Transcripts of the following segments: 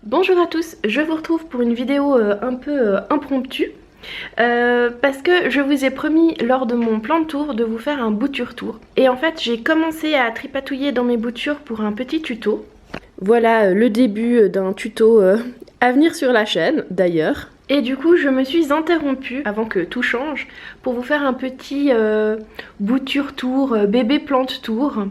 Bonjour à tous, je vous retrouve pour une vidéo un peu impromptue parce que je vous ai promis lors de mon plan de tour de vous faire un bouture tour. Et en fait j'ai commencé à tripatouiller dans mes boutures pour un petit tuto. Voilà le début d'un tuto à venir sur la chaîne d'ailleurs. Et du coup je me suis interrompue avant que tout change pour vous faire un petit bouture tour, bébé plante tour.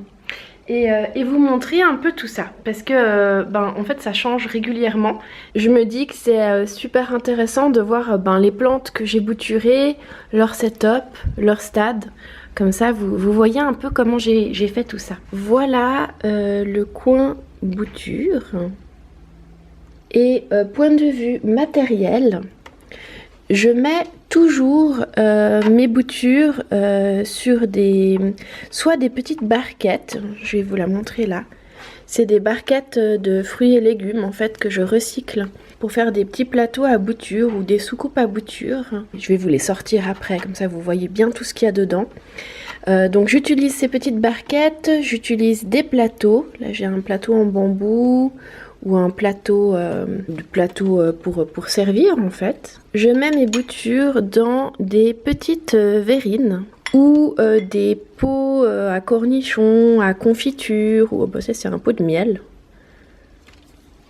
Et vous montrer un peu tout ça parce que en fait ça change régulièrement. Je me dis que c'est super intéressant de voir les plantes que j'ai bouturées, leur setup, leur stade. Comme ça vous voyez un peu comment j'ai fait tout ça. Voilà le coin bouture. Et point de vue matériel, je mets toujours mes boutures sur soit des petites barquettes, je vais vous la montrer là. C'est des barquettes de fruits et légumes en fait que je recycle pour faire des petits plateaux à boutures ou des soucoupes à boutures. Je vais vous les sortir après, comme ça vous voyez bien tout ce qu'il y a dedans. Donc j'utilise ces petites barquettes, j'utilise des plateaux. Là j'ai un plateau en bambou ou un plateau, pour servir en fait. Je mets mes boutures dans des petites verrines ou des pots à cornichons, à confiture, ou ça c'est un pot de miel.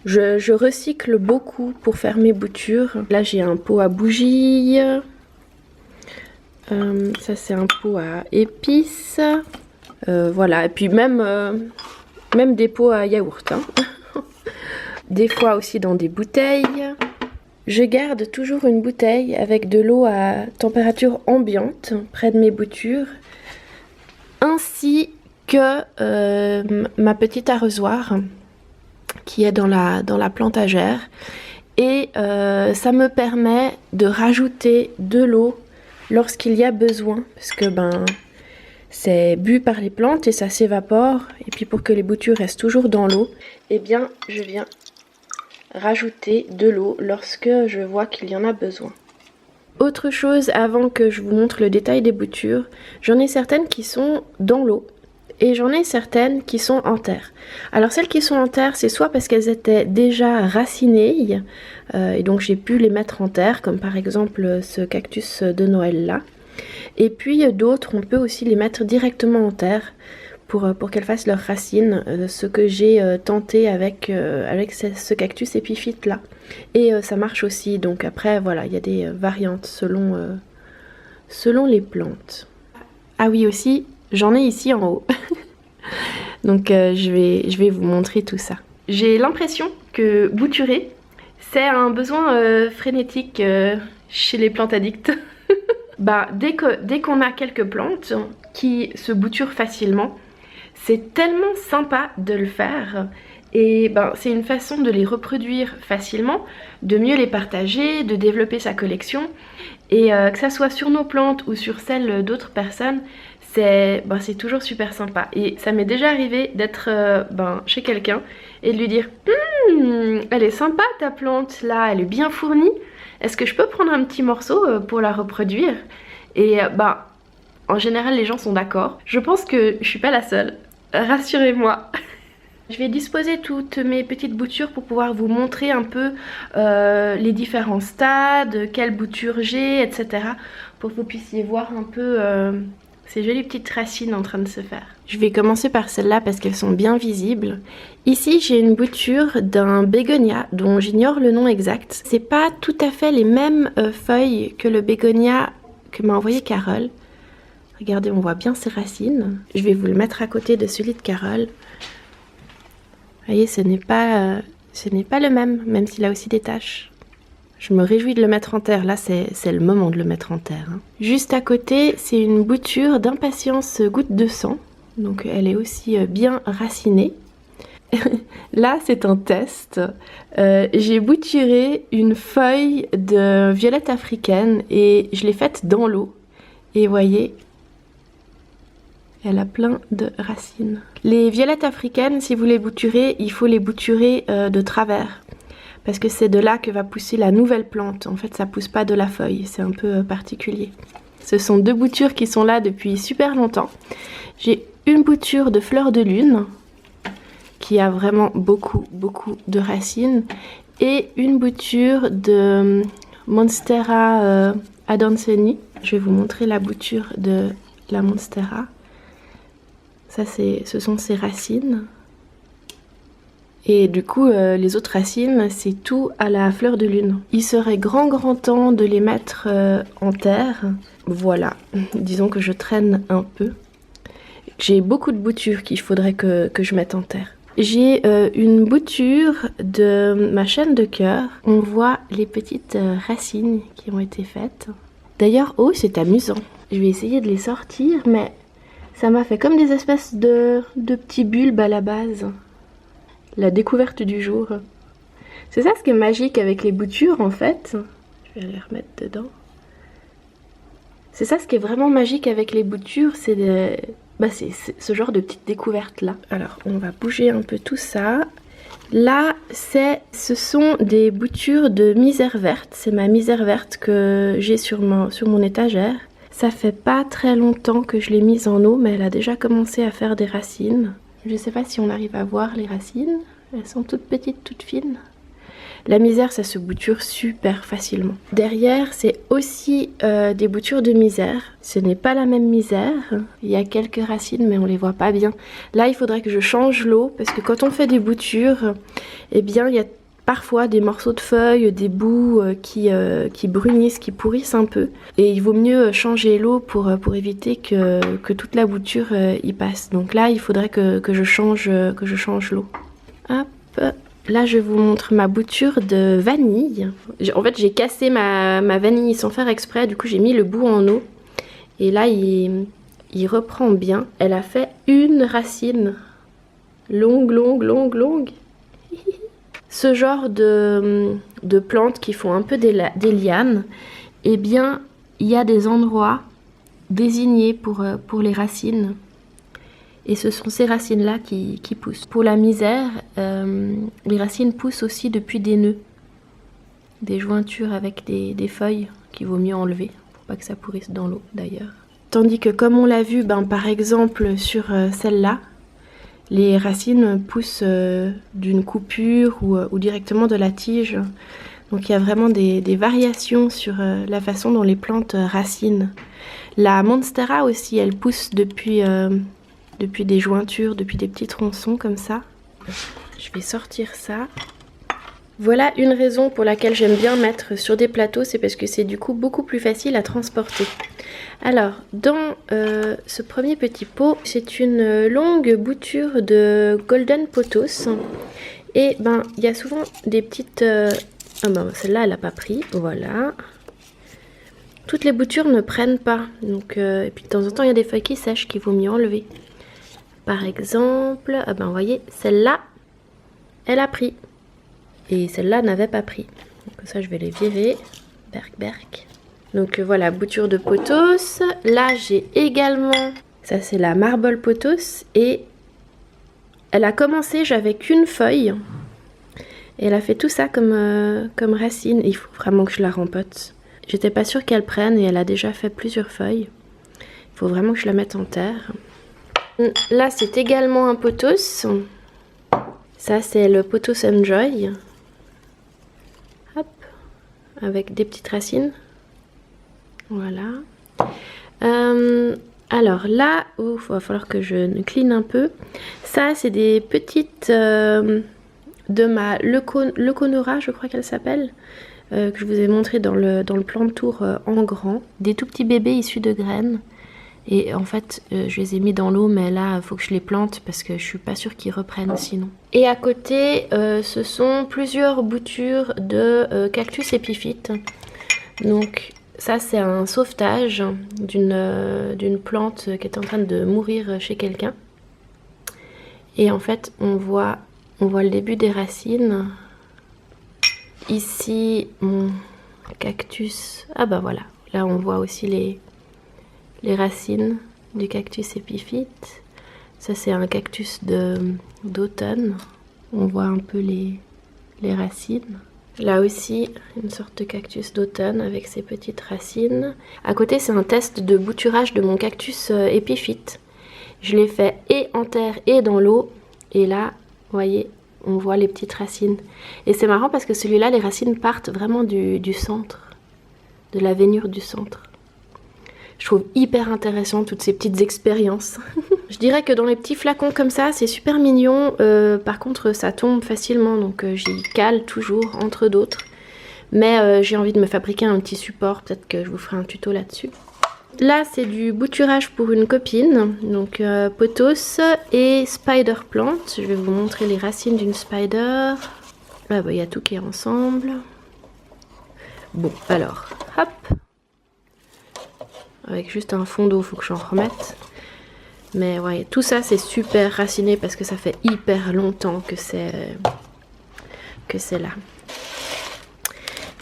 Je recycle beaucoup pour faire mes boutures. Là j'ai un pot à bougies. Ça c'est un pot à épices. Voilà, et puis même des pots à yaourt. Hein. Des fois aussi dans des bouteilles. Je garde toujours une bouteille avec de l'eau à température ambiante près de mes boutures. Ainsi que ma petite arrosoir qui est dans la plantagère. Et ça me permet de rajouter de l'eau lorsqu'il y a besoin. Parce que c'est bu par les plantes et ça s'évapore. Et puis pour que les boutures restent toujours dans l'eau, eh bien je viens rajouter de l'eau lorsque je vois qu'il y en a besoin. Autre chose avant que je vous montre le détail des boutures, j'en ai certaines qui sont dans l'eau et j'en ai certaines qui sont en terre. Alors celles qui sont en terre, c'est soit parce qu'elles étaient déjà racinées et donc j'ai pu les mettre en terre, comme par exemple ce cactus de Noël là. Et puis d'autres, on peut aussi les mettre directement en terre pour qu'elles fassent leurs racines, ce que j'ai tenté avec ce cactus épiphyte là. Et ça marche aussi, donc après voilà, il y a des variantes selon les plantes. Ah oui aussi, j'en ai ici en haut. Donc je vais vous montrer tout ça. J'ai l'impression que bouturer, c'est un besoin frénétique chez les plantes addictes. Dès qu'on a quelques plantes qui se bouturent facilement, c'est tellement sympa de le faire et c'est une façon de les reproduire facilement, de mieux les partager, de développer sa collection et que ça soit sur nos plantes ou sur celles d'autres personnes, c'est toujours super sympa. Et ça m'est déjà arrivé d'être chez quelqu'un et de lui dire elle est sympa ta plante là, elle est bien fournie, est-ce que je peux prendre un petit morceau pour la reproduire? Et en général les gens sont d'accord. Je pense que je suis pas la seule. Rassurez-moi. Je vais disposer toutes mes petites boutures pour pouvoir vous montrer un peu les différents stades, quelles boutures j'ai, etc. Pour que vous puissiez voir un peu ces jolies petites racines en train de se faire. Je vais commencer par celles-là parce qu'elles sont bien visibles. Ici j'ai une bouture d'un bégonia dont j'ignore le nom exact. C'est pas tout à fait les mêmes feuilles que le bégonia que m'a envoyé Carole. Regardez, on voit bien ses racines. Je vais vous le mettre à côté de celui de Carole. Vous voyez, ce n'est pas le même s'il a aussi des taches. Je me réjouis de le mettre en terre. Là, c'est le moment de le mettre en terre. Hein. Juste à côté, c'est une bouture d'impatience goutte de sang. Donc, elle est aussi bien racinée. Là, c'est un test. J'ai bouturé une feuille de violette africaine et je l'ai faite dans l'eau. Et vous voyez, elle a plein de racines. Les violettes africaines, si vous les bouturez, il faut les bouturer de travers. Parce que c'est de là que va pousser la nouvelle plante. En fait, ça pousse pas de la feuille, c'est un peu particulier. Ce sont deux boutures qui sont là depuis super longtemps. J'ai une bouture de fleur de lune, qui a vraiment beaucoup de racines. et une bouture de Monstera adanseni. Je vais vous montrer la bouture de la Monstera. Ça, ce sont ses racines. Et du coup, les autres racines, c'est tout à la fleur de lune. Il serait grand temps de les mettre en terre. Voilà, disons que je traîne un peu. J'ai beaucoup de boutures qu'il faudrait que je mette en terre. J'ai une bouture de ma chaîne de cœur. On voit les petites racines qui ont été faites. D'ailleurs, oh, c'est amusant. Je vais essayer de les sortir, mais ça m'a fait comme des espèces de petits bulbes à la base. La découverte du jour. C'est ça ce qui est magique avec les boutures en fait. Je vais les remettre dedans. C'est ça ce qui est vraiment magique avec les boutures, c'est ce genre de petites découvertes là. Alors on va bouger un peu tout ça. Là ce sont des boutures de misère verte. C'est ma misère verte que j'ai sur mon étagère. Ça fait pas très longtemps que je l'ai mise en eau, mais elle a déjà commencé à faire des racines. Je sais pas si on arrive à voir les racines. Elles sont toutes petites, toutes fines. La misère, ça se bouture super facilement. Derrière, c'est aussi des boutures de misère. Ce n'est pas la même misère. Il y a quelques racines, mais on les voit pas bien. Là, il faudrait que je change l'eau, parce que quand on fait des boutures, eh bien, il y a parfois des morceaux de feuilles, des bouts qui brunissent, qui pourrissent un peu. Et il vaut mieux changer l'eau pour éviter que toute la bouture y passe. Donc là, il faudrait que je change l'eau. Hop, là je vous montre ma bouture de vanille. En fait, j'ai cassé ma vanille sans faire exprès, du coup j'ai mis le bout en eau. Et là, il reprend bien. Elle a fait une racine longue. Ce genre de plantes qui font un peu des lianes, eh bien, il y a des endroits désignés pour les racines. Et ce sont ces racines-là qui poussent. Pour la misère, les racines poussent aussi depuis des nœuds. Des jointures avec des feuilles qu'il vaut mieux enlever, pour pas que ça pourrisse dans l'eau d'ailleurs. Tandis que comme on l'a vu, par exemple sur celle-là, les racines poussent d'une coupure ou directement de la tige. Donc il y a vraiment des variations sur la façon dont les plantes racinent. La Monstera aussi, elle pousse depuis des jointures, depuis des petits tronçons comme ça. Je vais sortir ça. Voilà une raison pour laquelle j'aime bien mettre sur des plateaux, c'est parce que c'est du coup beaucoup plus facile à transporter. Alors, dans ce premier petit pot, c'est une longue bouture de Golden Pothos. Et il y a souvent des petites... celle-là, elle n'a pas pris, voilà. Toutes les boutures ne prennent pas. Donc, et puis de temps en temps, il y a des feuilles qui sèchent qu'il vaut mieux enlever. Par exemple, vous voyez, celle-là, elle a pris. Et celle-là n'avait pas pris. Donc ça, je vais les virer. Berk. Donc voilà, bouture de pothos. Là, j'ai également... Ça, c'est la marble pothos. Et elle a commencé, j'avais qu'une feuille. Et elle a fait tout ça comme racine. Et il faut vraiment que je la rempote. J'étais pas sûre qu'elle prenne et elle a déjà fait plusieurs feuilles. Il faut vraiment que je la mette en terre. Là, c'est également un pothos. Ça, c'est le pothos Enjoy. Hop. Avec des petites racines. Voilà. Alors là, il va falloir que je clean un peu. Ça, c'est des petites de ma Leconora, je crois qu'elle s'appelle. Que je vous ai montré dans le plan de tour en grand. Des tout petits bébés issus de graines. Et en fait, je les ai mis dans l'eau, mais là, il faut que je les plante parce que je suis pas sûre qu'ils reprennent sinon. Et à côté, ce sont plusieurs boutures de cactus épiphyte. Donc ça, c'est un sauvetage d'une plante qui est en train de mourir chez quelqu'un. Et en fait, on voit le début des racines. Ici, mon cactus. Ah voilà, là on voit aussi les racines du cactus épiphyte. Ça, c'est un cactus d'automne. On voit un peu les racines. Là aussi, une sorte de cactus d'automne avec ses petites racines. À côté, c'est un test de bouturage de mon cactus épiphyte. Je l'ai fait et en terre et dans l'eau. Et là, vous voyez, on voit les petites racines. Et c'est marrant parce que celui-là, les racines partent vraiment du centre, de la veinure du centre. Je trouve hyper intéressant toutes ces petites expériences. Je dirais que dans les petits flacons comme ça, c'est super mignon. Par contre, ça tombe facilement, donc j'y cale toujours entre d'autres. Mais j'ai envie de me fabriquer un petit support, peut-être que je vous ferai un tuto là-dessus. Là, c'est du bouturage pour une copine, donc pothos et spider plant. Je vais vous montrer les racines d'une spider. Ah bah, y a tout qui est ensemble. Bon, alors, hop. Avec juste un fond d'eau, faut que j'en remette. Mais ouais, tout ça c'est super raciné parce que ça fait hyper longtemps que c'est là.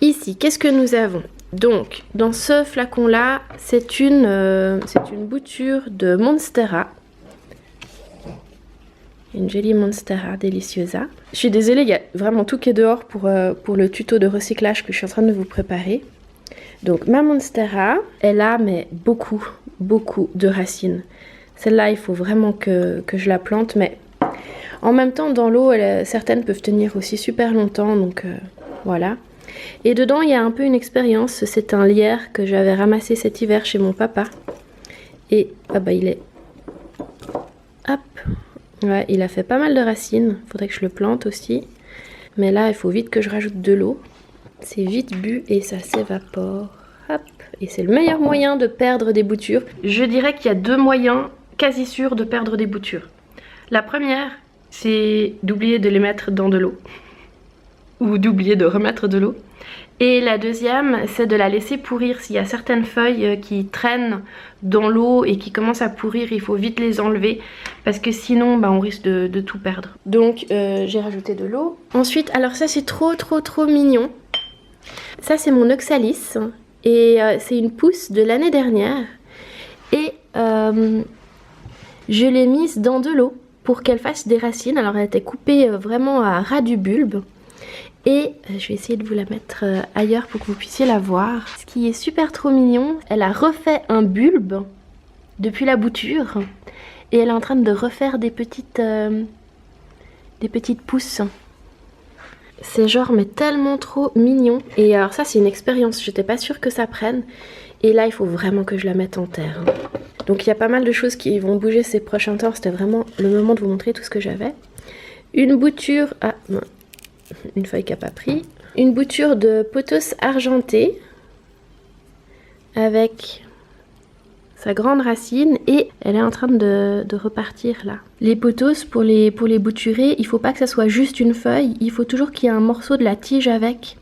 Ici, qu'est-ce que nous avons? Donc, dans ce flacon-là, c'est une bouture de Monstera. Une jolie Monstera Deliciosa. Je suis désolée, il y a vraiment tout qui est dehors pour le tuto de recyclage que je suis en train de vous préparer. Donc, ma Monstera, elle a mais beaucoup de racines. Celle-là, il faut vraiment que je la plante, mais en même temps, dans l'eau, certaines peuvent tenir aussi super longtemps, donc voilà. Et dedans, il y a un peu une expérience. C'est un lierre que j'avais ramassé cet hiver chez mon papa. Et ah bah, il est... Hop. Ouais, il a fait pas mal de racines. Il faudrait que je le plante aussi. Mais là, il faut vite que je rajoute de l'eau. C'est vite bu et ça s'évapore. Hop. Et c'est le meilleur moyen de perdre des boutures. Je dirais qu'il y a deux moyens quasi sûrs de perdre des boutures. La première, c'est d'oublier de les mettre dans de l'eau. Ou d'oublier de remettre de l'eau. Et la deuxième, c'est de la laisser pourrir. S'il y a certaines feuilles qui traînent dans l'eau et qui commencent à pourrir, il faut vite les enlever parce que sinon bah, on risque de tout perdre. Donc j'ai rajouté de l'eau. Ensuite, alors ça c'est trop mignon. Ça c'est mon oxalis et c'est une pousse de l'année dernière. Et je l'ai mise dans de l'eau pour qu'elle fasse des racines. Alors elle était coupée vraiment à ras du bulbe. Et je vais essayer de vous la mettre ailleurs pour que vous puissiez la voir. Ce qui est super trop mignon, elle a refait un bulbe depuis la bouture. Et elle est en train de refaire des petites pousses. C'est genre mais tellement trop mignon. Et alors ça c'est une expérience, j'étais pas sûre que ça prenne. Et là il faut vraiment que je la mette en terre. Donc il y a pas mal de choses qui vont bouger ces prochains temps. C'était vraiment le moment de vous montrer tout ce que j'avais. Une bouture... Ah, non. Une feuille qui n'a pas pris. Une bouture de pothos argenté avec sa grande racine et elle est en train de repartir là. Les pothos, pour les bouturer, il ne faut pas que ça soit juste une feuille, il faut toujours qu'il y ait un morceau de la tige avec.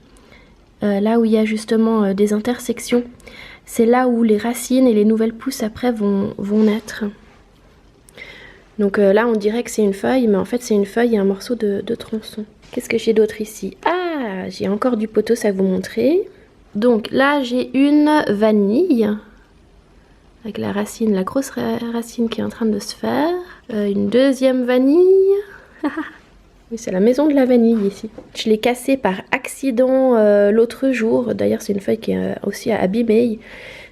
Là où il y a justement des intersections, c'est là où les racines et les nouvelles pousses après vont naître. Donc là on dirait que c'est une feuille, mais en fait c'est une feuille et un morceau de tronçon. Qu'est-ce que j'ai d'autre ici? Ah, j'ai encore du pothos à vous montrer. Donc là, j'ai une vanille. Avec la racine, la grosse racine qui est en train de se faire. Une deuxième vanille. Oui, c'est la maison de la vanille ici. Je l'ai cassée par accident l'autre jour. D'ailleurs, c'est une feuille qui est aussi abîmée.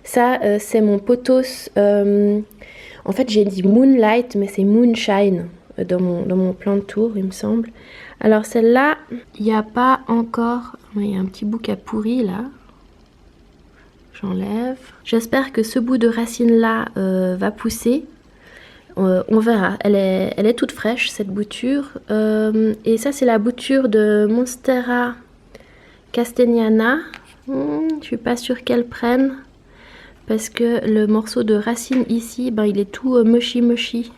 Ça, c'est mon pothos. En fait, j'ai dit Moonlight, mais c'est Moonshine dans mon plan de tour, il me semble. Alors celle-là, il n'y a pas encore... Il y a un petit bout qui a pourri là. J'enlève. J'espère que ce bout de racine-là va pousser. On verra. Elle est toute fraîche, cette bouture. Et ça, c'est la bouture de Monstera Castellana. Je suis pas sûre qu'elle prenne. Parce que le morceau de racine ici, ben, il est tout mushy.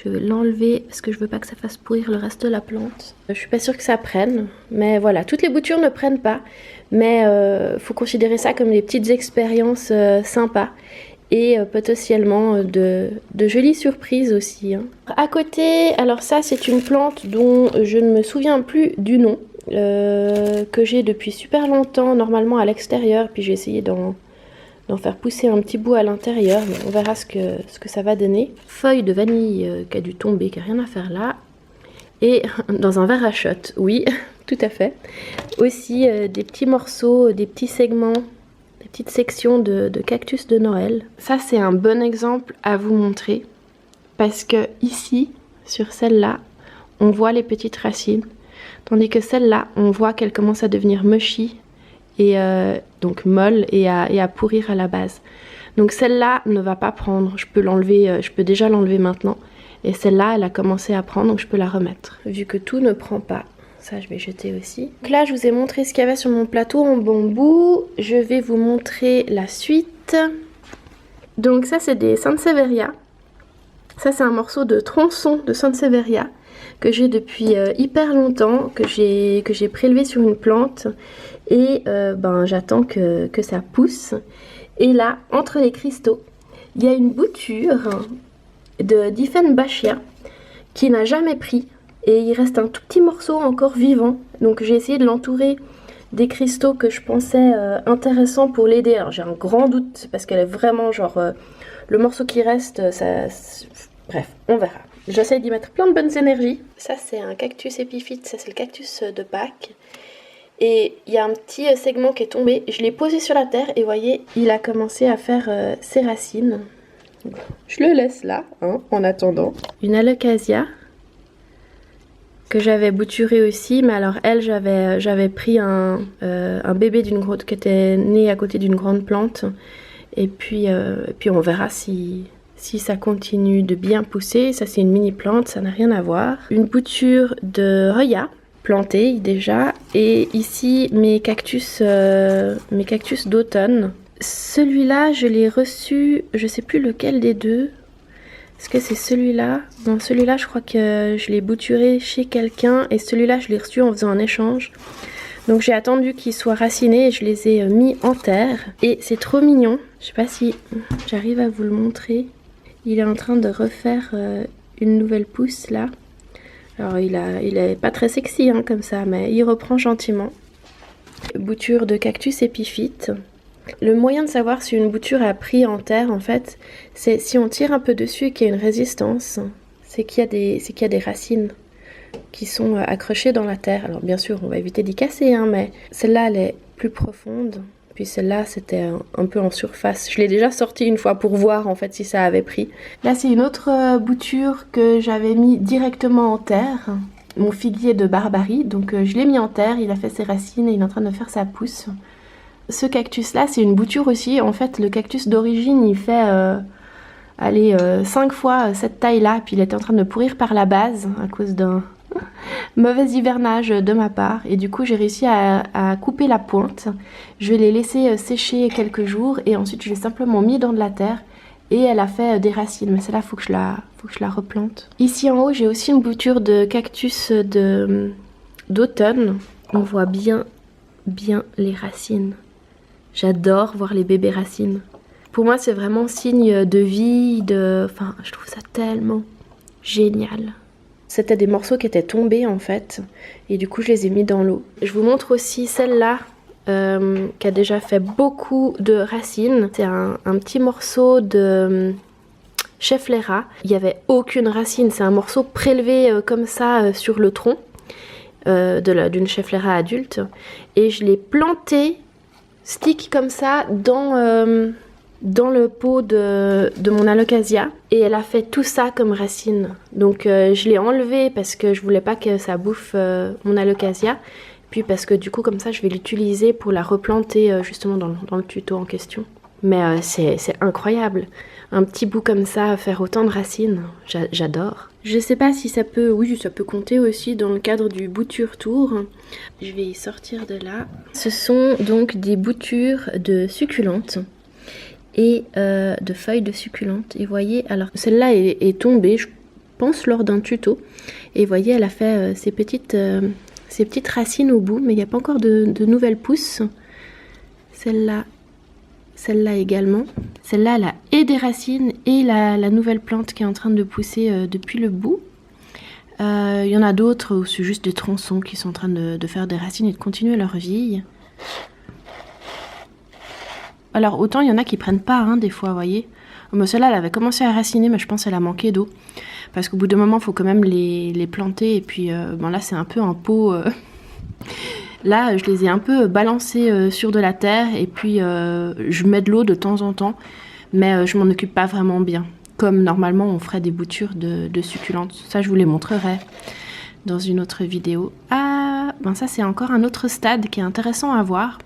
Je vais l'enlever parce que je veux pas que ça fasse pourrir le reste de la plante. Je suis pas sûre que ça prenne, mais voilà, toutes les boutures ne prennent pas, mais faut considérer ça comme des petites expériences sympas et potentiellement de jolies surprises aussi. Hein. À côté, alors ça c'est une plante dont je ne me souviens plus du nom, que j'ai depuis super longtemps normalement à l'extérieur, puis j'ai essayé d'en faire pousser un petit bout à l'intérieur, mais on verra ce que ça va donner. Feuille de vanille qui a dû tomber, qui n'a rien à faire là. Et dans un verre à shot, oui, tout à fait. Aussi des petits morceaux, des petits segments, des petites sections de cactus de Noël. Ça c'est un bon exemple à vous montrer, parce que ici, sur celle-là, on voit les petites racines. Tandis que celle-là, on voit qu'elle commence à devenir mushy et donc molle et à pourrir à la base. Donc celle-là ne va pas prendre, je peux l'enlever, je peux déjà l'enlever maintenant. Et celle-là, elle a commencé à prendre, donc je peux la remettre. Vu que tout ne prend pas, ça je vais jeter aussi. Donc là, je vous ai montré ce qu'il y avait sur mon plateau en bambou. Je vais vous montrer la suite. Donc ça, c'est des Sansevieria. Ça, c'est un morceau de tronçon de Sansevieria que j'ai depuis hyper longtemps, que j'ai prélevé sur une plante. Et j'attends que ça pousse. Et là, entre les cristaux, il y a une bouture de Dieffenbachia qui n'a jamais pris. Et il reste un tout petit morceau encore vivant. Donc j'ai essayé de l'entourer des cristaux que je pensais intéressants pour l'aider. Alors j'ai un grand doute parce qu'elle est vraiment genre... le morceau qui reste, bref, on verra. J'essaie d'y mettre plein de bonnes énergies. Ça c'est un cactus épiphyte, ça c'est le cactus de Pâques. Et il y a un petit segment qui est tombé, je l'ai posé sur la terre et vous voyez, il a commencé à faire ses racines. Je le laisse là, hein, en attendant. Une alocasia que j'avais bouturée aussi, mais alors elle, j'avais pris un bébé d'une grotte qui était né à côté d'une grande plante. Et puis on verra si ça continue de bien pousser. Ça c'est une mini plante, ça n'a rien à voir. Une bouture de Hoya plantée déjà, et ici mes cactus d'automne. Celui-là je l'ai reçu, je sais plus lequel des deux. Est-ce que c'est celui-là? Non, celui-là je crois que je l'ai bouturé chez quelqu'un, et celui-là je l'ai reçu en faisant un échange. Donc j'ai attendu qu'ils soient racinés et je les ai mis en terre. Et c'est trop mignon. Je sais pas si j'arrive à vous le montrer. Il est en train de refaire une nouvelle pousse là. Alors il est pas très sexy hein, comme ça, mais il reprend gentiment. Bouture de cactus épiphyte. Le moyen de savoir si une bouture a pris en terre en fait, c'est si on tire un peu dessus et qu'il y a une résistance, c'est qu'il y a des racines qui sont accrochées dans la terre. Alors bien sûr on va éviter d'y casser hein, mais celle-là elle est plus profonde. Puis celle-là, c'était un peu en surface. Je l'ai déjà sortie une fois pour voir en fait si ça avait pris. Là, c'est une autre bouture que j'avais mis directement en terre. Mon figuier de Barbarie. Donc je l'ai mis en terre, il a fait ses racines et il est en train de faire sa pousse. Ce cactus-là, c'est une bouture aussi. En fait, le cactus d'origine, il fait 5 fois cette taille-là. Puis il était en train de pourrir par la base à cause d'un mauvais hivernage de ma part, et du coup j'ai réussi à couper la pointe. Je vais les laisser sécher quelques jours et ensuite je l'ai simplement mis dans de la terre et elle a fait des racines, mais celle-là faut que je la replante. Ici en haut j'ai aussi une bouture de cactus d'automne. On voit bien les racines. J'adore voir les bébés racines. Pour moi c'est vraiment signe de vie, enfin je trouve ça tellement génial. C'était des morceaux qui étaient tombés en fait, et du coup je les ai mis dans l'eau. Je vous montre aussi celle-là qui a déjà fait beaucoup de racines. C'est un petit morceau de Schefflera. Il n'y avait aucune racine, c'est un morceau prélevé comme ça sur le tronc d'une Schefflera adulte. Et je l'ai planté stick comme ça dans le pot de mon alocasia, et elle a fait tout ça comme racine. Donc je l'ai enlevé parce que je voulais pas que ça bouffe mon alocasia, puis parce que du coup comme ça je vais l'utiliser pour la replanter justement dans le tuto en question. Mais c'est incroyable, un petit bout comme ça, faire autant de racines, j'adore. Je sais pas si ça peut, oui ça peut compter aussi dans le cadre du bouture tour. Je vais y sortir de là. Ce sont donc des boutures de succulentes et de feuilles de succulentes. Et voyez, alors celle-là est tombée, je pense lors d'un tuto. Et voyez, elle a fait ces petites racines au bout, mais il n'y a pas encore de nouvelles pousses. Celle-là également. Celle-là, elle a et des racines et la nouvelle plante qui est en train de pousser depuis le bout. Il y en a d'autres où c'est juste des tronçons qui sont en train de faire des racines et de continuer leur vie. Alors autant il y en a qui prennent pas hein, des fois, vous voyez. Celle-là elle avait commencé à raciner, mais je pense qu'elle a manqué d'eau. Parce qu'au bout d'un moment il faut quand même les planter. Et puis là c'est un peu un pot. Là je les ai un peu balancées sur de la terre. Et puis je mets de l'eau de temps en temps. Mais je m'en occupe pas vraiment bien. Comme normalement on ferait des boutures de succulentes. Ça je vous les montrerai. dans une autre vidéo. Ah, ben ça c'est encore un autre stade qui est intéressant à voir.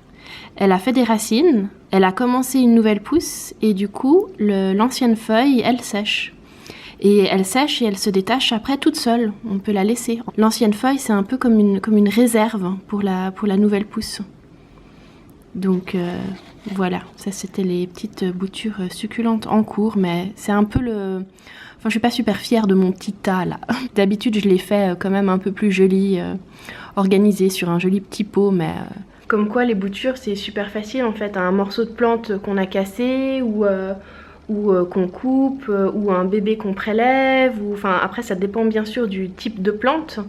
Elle a fait des racines, elle a commencé une nouvelle pousse et du coup l'ancienne feuille elle sèche. Et elle sèche et elle se détache après toute seule, on peut la laisser. L'ancienne feuille c'est un peu comme une réserve pour la nouvelle pousse. Donc voilà, ça c'était les petites boutures succulentes en cours, mais c'est un peu le... Enfin je suis pas super fière de mon petit tas là. D'habitude je l'ai fait quand même un peu plus joli, organisé sur un joli petit pot, mais... Comme quoi les boutures c'est super facile en fait, un morceau de plante qu'on a cassé ou qu'on coupe ou un bébé qu'on prélève, ou enfin après ça dépend bien sûr du type de plante,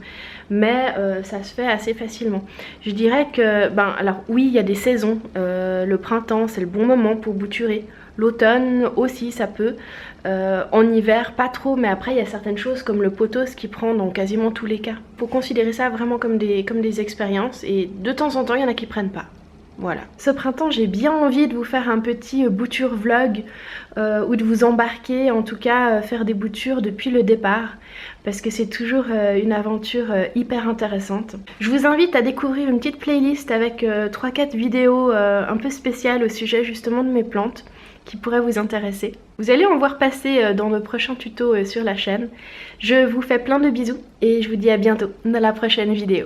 mais ça se fait assez facilement. Je dirais que, ben alors oui il y a des saisons, le printemps c'est le bon moment pour bouturer, l'automne aussi ça peut, en hiver pas trop, mais après il y a certaines choses comme le pothos qui prend dans quasiment tous les cas. Faut considérer ça vraiment comme des expériences et de temps en temps il y en a qui prennent pas. Voilà. Ce printemps, j'ai bien envie de vous faire un petit bouture vlog ou de vous embarquer, en tout cas faire des boutures depuis le départ parce que c'est toujours une aventure hyper intéressante. Je vous invite à découvrir une petite playlist avec 3-4 vidéos un peu spéciales au sujet justement de mes plantes qui pourraient vous intéresser. Vous allez en voir passer dans nos prochains tutos sur la chaîne. Je vous fais plein de bisous et je vous dis à bientôt dans la prochaine vidéo.